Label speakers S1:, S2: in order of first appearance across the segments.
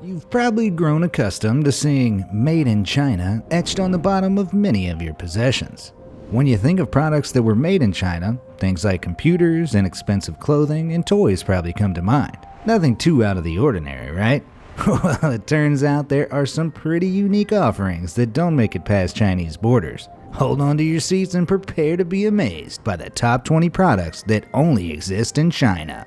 S1: You've probably grown accustomed to seeing "Made in China" etched on the bottom of many of your possessions. When you think of products that were made in China, things like computers, inexpensive clothing, and toys probably come to mind. Nothing too out of the ordinary, right? Well, it turns out there are some pretty unique offerings that don't make it past Chinese borders. Hold on to your seats and prepare to be amazed by the top 20 products that only exist in China.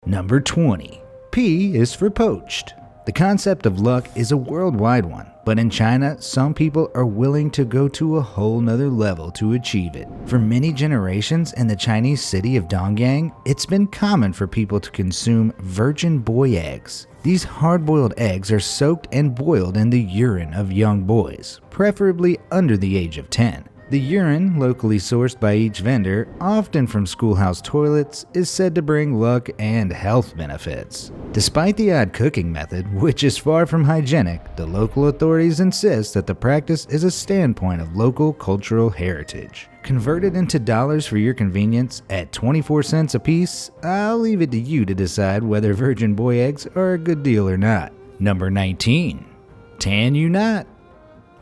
S1: Number 20. P is for poached. The concept of luck is a worldwide one, but in China, some people are willing to go to a whole nother level to achieve it. For many generations in the Chinese city of Dongyang, it's been common for people to consume virgin boy eggs. These hard-boiled eggs are soaked and boiled in the urine of young boys, preferably under the age of 10. The urine, locally sourced by each vendor, often from schoolhouse toilets, is said to bring luck and health benefits. Despite the odd cooking method, which is far from hygienic, the local authorities insist that the practice is a standpoint of local cultural heritage. Converted into dollars for your convenience, at 24 cents a piece, I'll leave it to you to decide whether virgin boy eggs are a good deal or not. Number 19. Tan you not.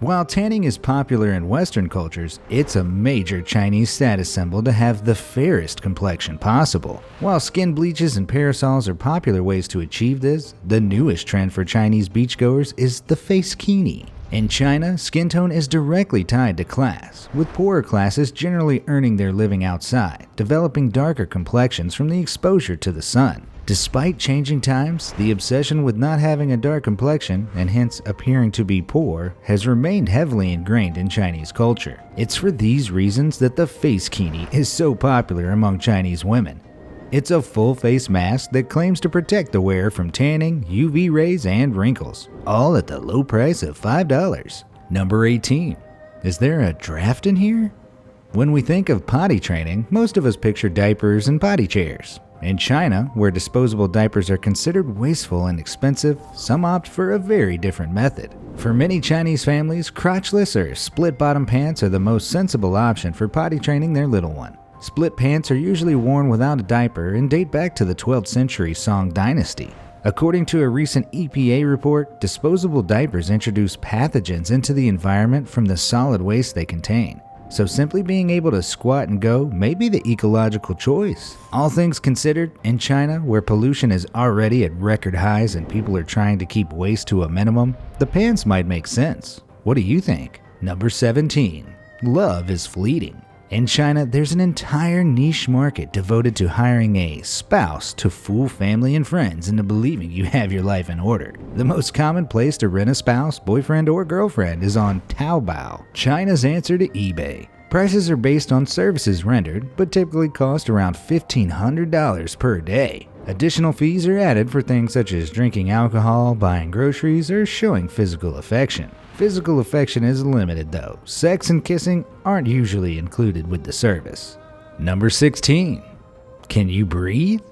S1: While tanning is popular in Western cultures, it's a major Chinese status symbol to have the fairest complexion possible. While skin bleaches and parasols are popular ways to achieve this, the newest trend for Chinese beachgoers is the face kini. In China, skin tone is directly tied to class, with poorer classes generally earning their living outside, developing darker complexions from the exposure to the sun. Despite changing times, the obsession with not having a dark complexion, and hence appearing to be poor, has remained heavily ingrained in Chinese culture. It's for these reasons that the face kini is so popular among Chinese women. It's a full face mask that claims to protect the wearer from tanning, UV rays, and wrinkles, all at the low price of $5. Number 18. Is there a draft in here? When we think of potty training, most of us picture diapers and potty chairs. In China, where disposable diapers are considered wasteful and expensive, some opt for a very different method. For many Chinese families, crotchless or split-bottom pants are the most sensible option for potty training their little one. Split pants are usually worn without a diaper and date back to the 12th century Song dynasty. According to a recent EPA report, disposable diapers introduce pathogens into the environment from the solid waste they contain. So simply being able to squat and go may be the ecological choice. All things considered, in China, where pollution is already at record highs and people are trying to keep waste to a minimum, the pants might make sense. What do you think? Number 17. Love is fleeting. In China, there's an entire niche market devoted to hiring a spouse to fool family and friends into believing you have your life in order. The most common place to rent a spouse, boyfriend, or girlfriend is on Taobao, China's answer to eBay. Prices are based on services rendered, but typically cost around $1,500 per day. Additional fees are added for things such as drinking alcohol, buying groceries, or showing physical affection. Physical affection is limited though. Sex and kissing aren't usually included with the service. Number 16. Can you breathe?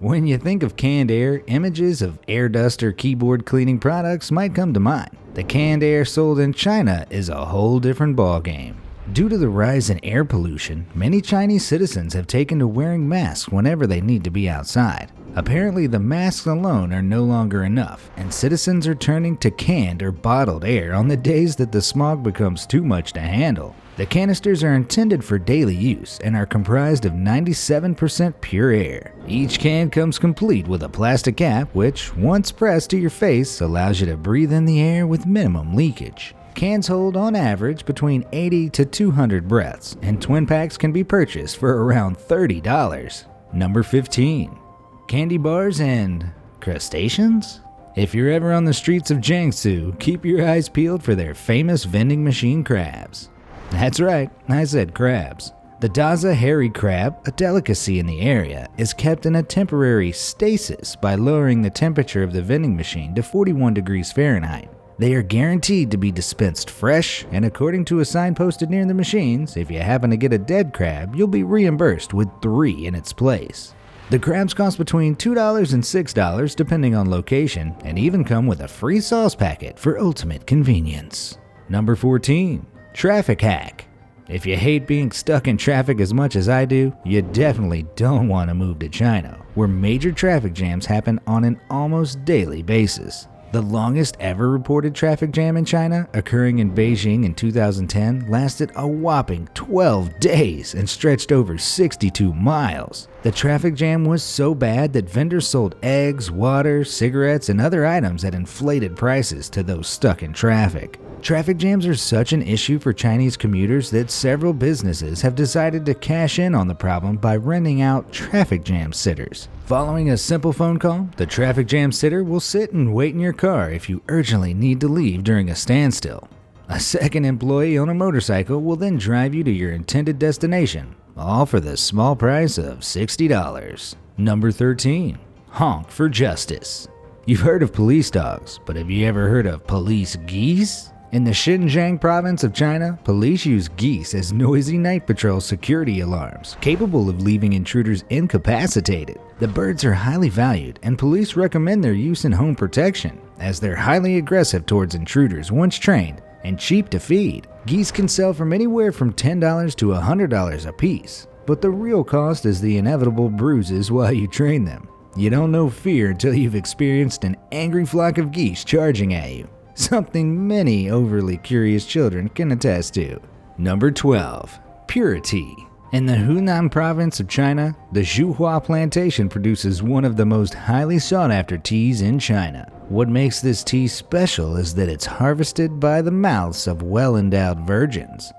S1: When you think of canned air, images of air duster keyboard cleaning products might come to mind. The canned air sold in China is a whole different ballgame. Due to the rise in air pollution, many Chinese citizens have taken to wearing masks whenever they need to be outside. Apparently, the masks alone are no longer enough, and citizens are turning to canned or bottled air on the days that the smog becomes too much to handle. The canisters are intended for daily use and are comprised of 97% pure air. Each can comes complete with a plastic cap, which, once pressed to your face, allows you to breathe in the air with minimum leakage. Cans hold on average between 80 to 200 breaths, and twin packs can be purchased for around $30. Number 15. Candy bars and crustaceans? If you're ever on the streets of Jiangsu, keep your eyes peeled for their famous vending machine crabs. That's right, I said crabs. The Daza hairy crab, a delicacy in the area, is kept in a temporary stasis by lowering the temperature of the vending machine to 41 degrees Fahrenheit. They are guaranteed to be dispensed fresh, and according to a sign posted near the machines, if you happen to get a dead crab, you'll be reimbursed with 3 in its place. The crabs cost between $2 and $6 depending on location, and even come with a free sauce packet for ultimate convenience. Number 14. Traffic hack. If you hate being stuck in traffic as much as I do, you definitely don't want to move to China, where major traffic jams happen on an almost daily basis. The longest ever reported traffic jam in China, occurring in Beijing in 2010, lasted a whopping 12 days and stretched over 62 miles. The traffic jam was so bad that vendors sold eggs, water, cigarettes, and other items at inflated prices to those stuck in traffic. Traffic jams are such an issue for Chinese commuters that several businesses have decided to cash in on the problem by renting out traffic jam sitters. Following a simple phone call, the traffic jam sitter will sit and wait in your car if you urgently need to leave during a standstill. A second employee on a motorcycle will then drive you to your intended destination, all for the small price of $60. Number 13. Honk for justice. You've heard of police dogs, but have you ever heard of police geese? In the Xinjiang province of China, police use geese as noisy night patrol security alarms, capable of leaving intruders incapacitated. The birds are highly valued, and police recommend their use in home protection, as they're highly aggressive towards intruders once trained and cheap to feed. Geese can sell from anywhere from $10 to $100 a piece, but the real cost is the inevitable bruises while you train them. You don't know fear until you've experienced an angry flock of geese charging at you. Something many overly curious children can attest to. Number 12. Pure tea. In the Hunan province of China, the Zhuhua plantation produces one of the most highly sought-after teas in China. What makes this tea special is that it's harvested by the mouths of well-endowed virgins.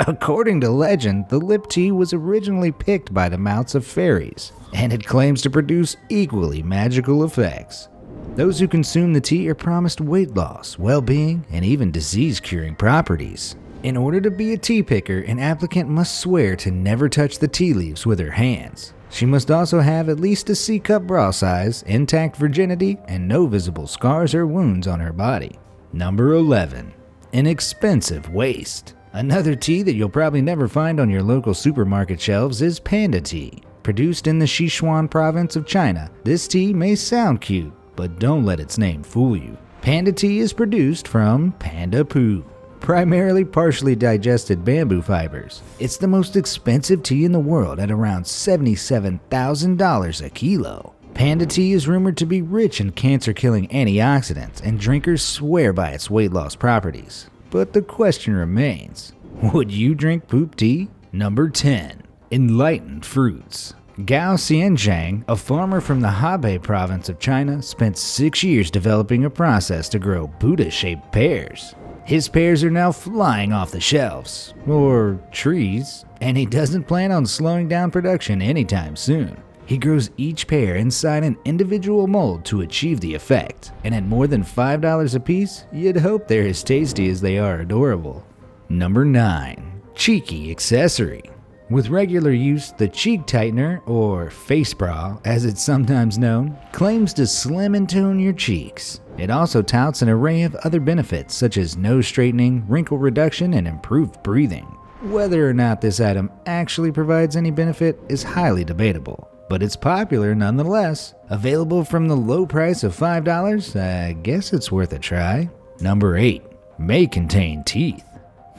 S1: According to legend, the lip tea was originally picked by the mouths of fairies, and it claims to produce equally magical effects. Those who consume the tea are promised weight loss, well-being, and even disease-curing properties. In order to be a tea picker, an applicant must swear to never touch the tea leaves with her hands. She must also have at least a C-cup bra size, intact virginity, and no visible scars or wounds on her body. Number 11. Inexpensive waste. Another tea that you'll probably never find on your local supermarket shelves is panda tea. Produced in the Sichuan province of China, this tea may sound cute, but don't let its name fool you. Panda tea is produced from panda poo, primarily partially digested bamboo fibers. It's the most expensive tea in the world at around $77,000 a kilo. Panda tea is rumored to be rich in cancer-killing antioxidants, and drinkers swear by its weight loss properties. But the question remains, would you drink poop tea? Number 10. Enlightened fruits. Gao Xianzhang, a farmer from the Hebei province of China, spent 6 years developing a process to grow Buddha-shaped pears. His pears are now flying off the shelves, or trees, and he doesn't plan on slowing down production anytime soon. He grows each pear inside an individual mold to achieve the effect, and at more than $5 a piece, you'd hope they're as tasty as they are adorable. Number 9. Cheeky accessory. With regular use, the cheek tightener, or face bra as it's sometimes known, claims to slim and tone your cheeks. It also touts an array of other benefits such as nose straightening, wrinkle reduction, and improved breathing. Whether or not this item actually provides any benefit is highly debatable, but it's popular nonetheless. Available from the low price of $5, I guess it's worth a try. Number 8. May contain teeth.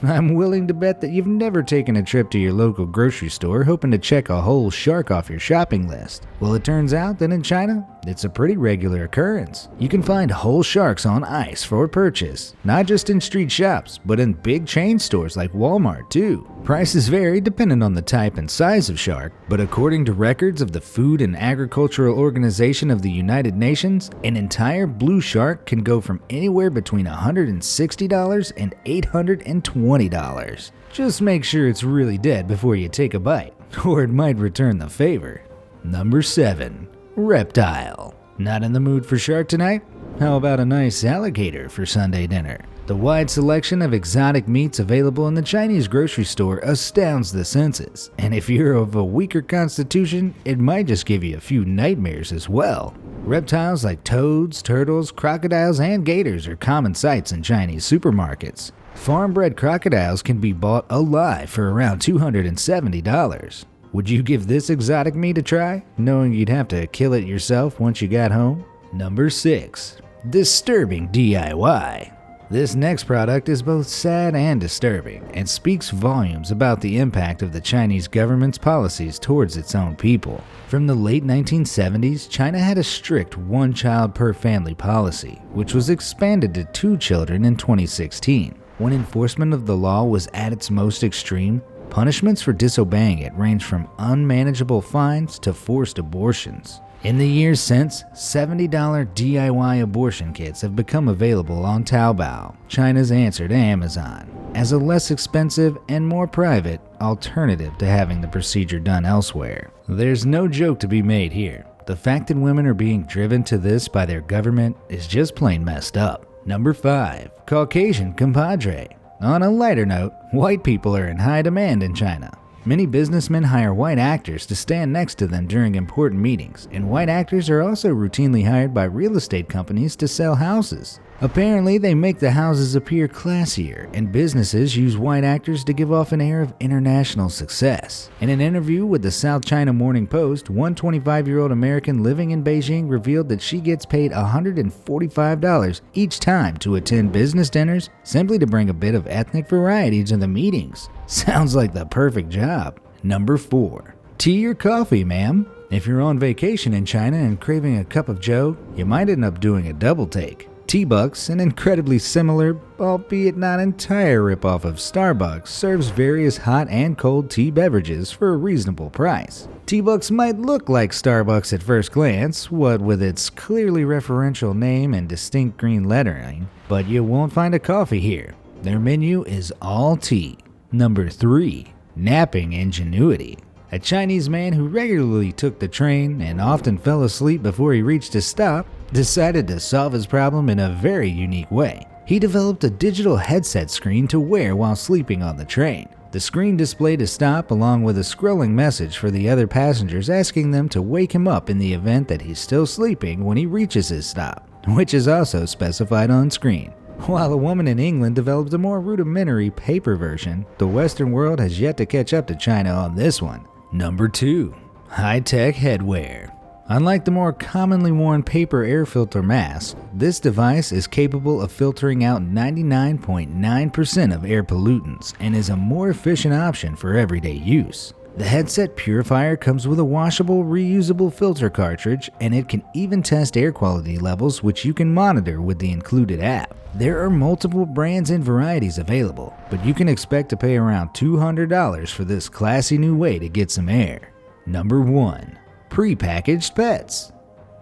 S1: I'm willing to bet that you've never taken a trip to your local grocery store hoping to check a whole shark off your shopping list. Well, it turns out that in China, it's a pretty regular occurrence. You can find whole sharks on ice for purchase, not just in street shops, but in big chain stores like Walmart too. Prices vary depending on the type and size of shark, but according to records of the Food and Agricultural Organization of the United Nations, an entire blue shark can go from anywhere between $160 and $820. Just make sure it's really dead before you take a bite, or it might return the favor. Number 7. Reptile. Not in the mood for shark tonight? How about a nice alligator for Sunday dinner? The wide selection of exotic meats available in the Chinese grocery store astounds the senses, and if you're of a weaker constitution, it might just give you a few nightmares as well. Reptiles like toads, turtles, crocodiles, and gators are common sights in Chinese supermarkets. Farm-bred crocodiles can be bought alive for around $270. Would you give this exotic meat a try, knowing you'd have to kill it yourself once you got home? Number 6. Disturbing DIY. This next product is both sad and disturbing, and speaks volumes about the impact of the Chinese government's policies towards its own people. From the late 1970s, China had a strict one-child per family policy, which was expanded to 2 children in 2016. When enforcement of the law was at its most extreme, punishments for disobeying it ranged from unmanageable fines to forced abortions. In the years since, $70 DIY abortion kits have become available on Taobao, China's answer to Amazon, as a less expensive and more private alternative to having the procedure done elsewhere. There's no joke to be made here. The fact that women are being driven to this by their government is just plain messed up. Number 5. Caucasian Compadre. On a lighter note, white people are in high demand in China. Many businessmen hire white actors to stand next to them during important meetings, and white actors are also routinely hired by real estate companies to sell houses. Apparently, they make the houses appear classier, and businesses use white actors to give off an air of international success. In an interview with the South China Morning Post, one 25-year-old American living in Beijing revealed that she gets paid $145 each time to attend business dinners simply to bring a bit of ethnic variety to the meetings. Sounds like the perfect job. Number 4. Tea or coffee, ma'am? If you're on vacation in China and craving a cup of joe, you might end up doing a double take. Teabucks, an incredibly similar, albeit not entire ripoff of Starbucks, serves various hot and cold tea beverages for a reasonable price. Teabucks might look like Starbucks at first glance, what with its clearly referential name and distinct green lettering, but you won't find a coffee here. Their menu is all tea. Number 3. Napping ingenuity. A Chinese man who regularly took the train and often fell asleep before he reached his stop decided to solve his problem in a very unique way. He developed a digital headset screen to wear while sleeping on the train. The screen displayed a stop along with a scrolling message for the other passengers asking them to wake him up in the event that he's still sleeping when he reaches his stop, which is also specified on screen. While a woman in England developed a more rudimentary paper version, the Western world has yet to catch up to China on this one. Number 2. High-tech headwear. Unlike the more commonly worn paper air filter mask, this device is capable of filtering out 99.9% of air pollutants and is a more efficient option for everyday use. The headset purifier comes with a washable, reusable filter cartridge, and it can even test air quality levels, which you can monitor with the included app. There are multiple brands and varieties available, but you can expect to pay around $200 for this classy new way to get some air. Number 1. Prepackaged pets.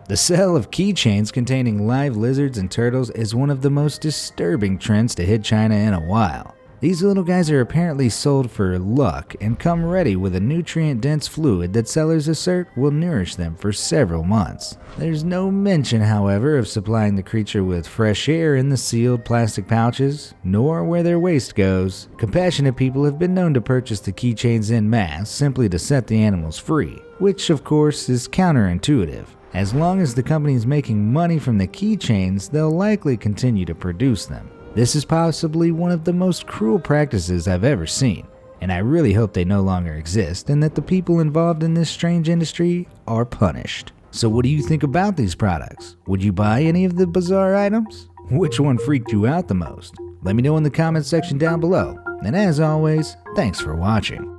S1: The sale of keychains containing live lizards and turtles is one of the most disturbing trends to hit China in a while. These little guys are apparently sold for luck and come ready with a nutrient-dense fluid that sellers assert will nourish them for several months. There's no mention, however, of supplying the creature with fresh air in the sealed plastic pouches, nor where their waste goes. Compassionate people have been known to purchase the keychains en masse simply to set the animals free, which of course is counterintuitive. As long as the company is making money from the keychains, they'll likely continue to produce them. This is possibly one of the most cruel practices I've ever seen, and I really hope they no longer exist and that the people involved in this strange industry are punished. So what do you think about these products? Would you buy any of the bizarre items? Which one freaked you out the most? Let me know in the comments section down below. And as always, thanks for watching.